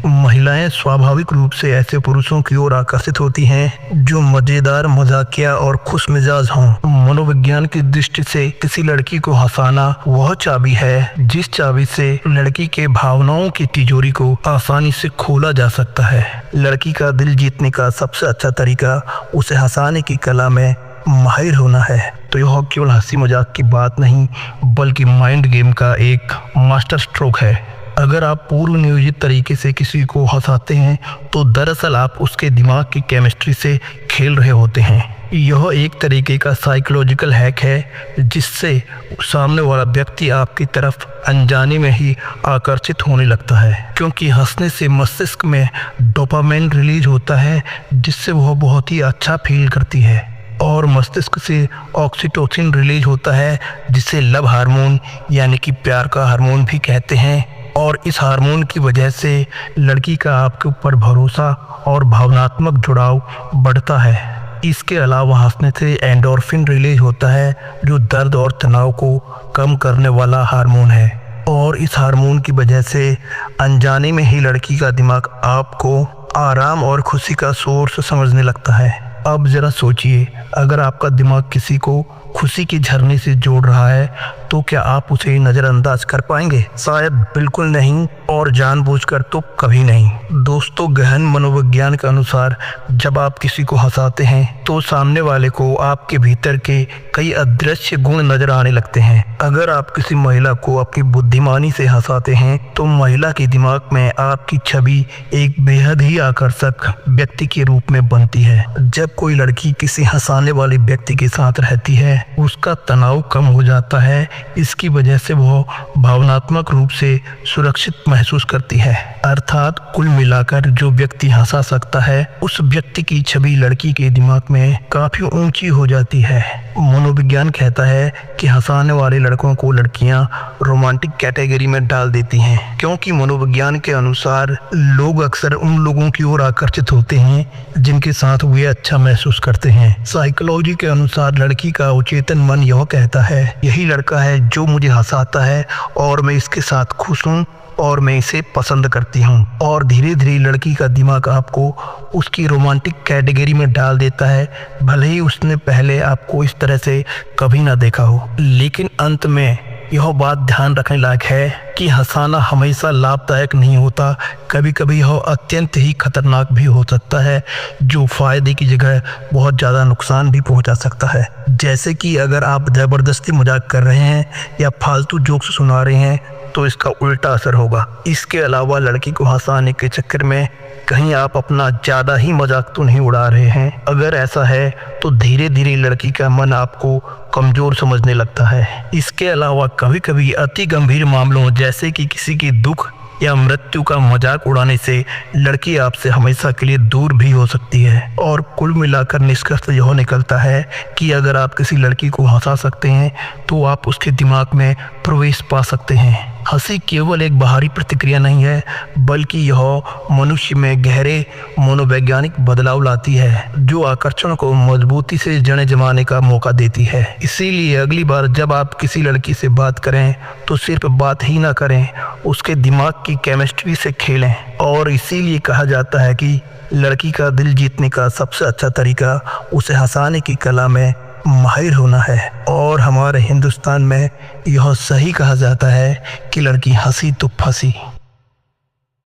महिलाएं स्वाभाविक रूप से ऐसे पुरुषों की ओर आकर्षित होती हैं जो मजेदार, मजाकिया और खुश मिजाज हों। मनोविज्ञान की दृष्टि से किसी लड़की को हंसाना वह चाबी है जिस चाबी से लड़की के भावनाओं की तिजोरी को आसानी से खोला जा सकता है। लड़की का दिल जीतने का सबसे अच्छा तरीका उसे हंसाने की कला में माहिर होना है। तो यह केवल हंसी मजाक की बात नहीं बल्कि माइंड गेम का एक मास्टर स्ट्रोक है। अगर आप पूर्व नियोजित तरीके से किसी को हंसाते हैं तो दरअसल आप उसके दिमाग की केमिस्ट्री से खेल रहे होते हैं। यह एक तरीके का साइकोलॉजिकल हैक है जिससे सामने वाला व्यक्ति आपकी तरफ अनजाने में ही आकर्षित होने लगता है, क्योंकि हंसने से मस्तिष्क में डोपामाइन रिलीज होता है जिससे वह बहुत ही अच्छा फील करती है, और मस्तिष्क से ऑक्सीटोसिन रिलीज होता है जिसे लव हार्मोन यानी कि प्यार का हार्मोन भी कहते हैं। और इस हार्मोन की वजह से लड़की का आपके ऊपर भरोसा और भावनात्मक जुड़ाव बढ़ता है। इसके अलावा हंसने से एंडोर्फिन रिलीज होता है जो दर्द और तनाव को कम करने वाला हार्मोन है, और इस हार्मोन की वजह से अनजाने में ही लड़की का दिमाग आपको आराम और खुशी का सोर्स समझने लगता है। अब जरा सोचिए, अगर आपका दिमाग किसी को खुशी की झरने से जोड़ रहा है तो क्या आप उसे नज़रअंदाज कर पाएंगे? शायद बिल्कुल नहीं, और जानबूझकर तो कभी नहीं। दोस्तों, गहन मनोविज्ञान के अनुसार जब आप किसी को हंसाते हैं तो सामने वाले को आपके भीतर के कई अदृश्य गुण नजर आने लगते हैं। अगर आप किसी महिला को अपनी बुद्धिमानी से हंसाते हैं तो महिला के दिमाग में आपकी छवि एक बेहद ही आकर्षक व्यक्ति के रूप में बनती है। जब कोई लड़की किसी हंसाने वाले व्यक्ति के साथ रहती है उसका तनाव कम हो जाता है। इसकी वजह से वो भावनात्मक रूप से सुरक्षित महसूस करती है। अर्थात कुल मिलाकर जो व्यक्ति हंसा सकता है उस व्यक्ति की छवि लड़की के दिमाग में काफी ऊंची हो जाती है। मनोविज्ञान कहता है कि हंसाने वाले लड़कों को लड़कियां रोमांटिक कैटेगरी में डाल देती हैं, क्योंकि मनोविज्ञान के अनुसार लोग अक्सर उन लोगों की ओर आकर्षित होते हैं जिनके साथ वे अच्छा महसूस करते हैं। साइकोलॉजी के अनुसार लड़की का अवचेतन मन यह कहता है यही लड़का है जो मुझे हंसाता है और मैं इसके साथ खुश हूँ और मैं इसे पसंद करती हूँ, और धीरे धीरे लड़की का दिमाग आपको उसकी रोमांटिक कैटेगरी में डाल देता है, भले ही उसने पहले आपको इस तरह से कभी ना देखा हो। लेकिन अंत में यह बात ध्यान रखने लायक है कि हंसाना हमेशा लाभदायक नहीं होता। कभी कभी यह अत्यंत ही खतरनाक भी हो सकता है जो फायदे की जगह बहुत ज़्यादा नुकसान भी पहुंचा सकता है। जैसे कि अगर आप ज़बरदस्ती मजाक कर रहे हैं या फालतू जोक्स सुना रहे हैं तो इसका उल्टा असर होगा। इसके अलावा लड़की को हंसाने के चक्कर में कहीं आप अपना ज़्यादा ही मजाक तो नहीं उड़ा रहे हैं? अगर ऐसा है तो धीरे धीरे लड़की का मन आपको कमज़ोर समझने लगता है। इसके अलावा कभी कभी अति गंभीर मामलों जैसे कि किसी की दुख या मृत्यु का मजाक उड़ाने से लड़की आपसे हमेशा के लिए दूर भी हो सकती है। और कुल मिलाकर निष्कर्ष यह निकलता है कि अगर आप किसी लड़की को हंसा सकते हैं तो आप उसके दिमाग में प्रवेश पा सकते हैं। हंसी केवल एक बाहरी प्रतिक्रिया नहीं है बल्कि यह मनुष्य में गहरे मनोवैज्ञानिक बदलाव लाती है जो आकर्षण को मजबूती से जड़ें जमाने का मौका देती है। इसीलिए अगली बार जब आप किसी लड़की से बात करें तो सिर्फ बात ही ना करें, उसके दिमाग की केमिस्ट्री से खेलें। और इसीलिए कहा जाता है कि लड़की का दिल जीतने का सबसे अच्छा तरीका उसे हंसाने की कला में माहिर होना है। और हमारे हिंदुस्तान में यह सही कहा जाता है कि लड़की हंसी तो फंसी।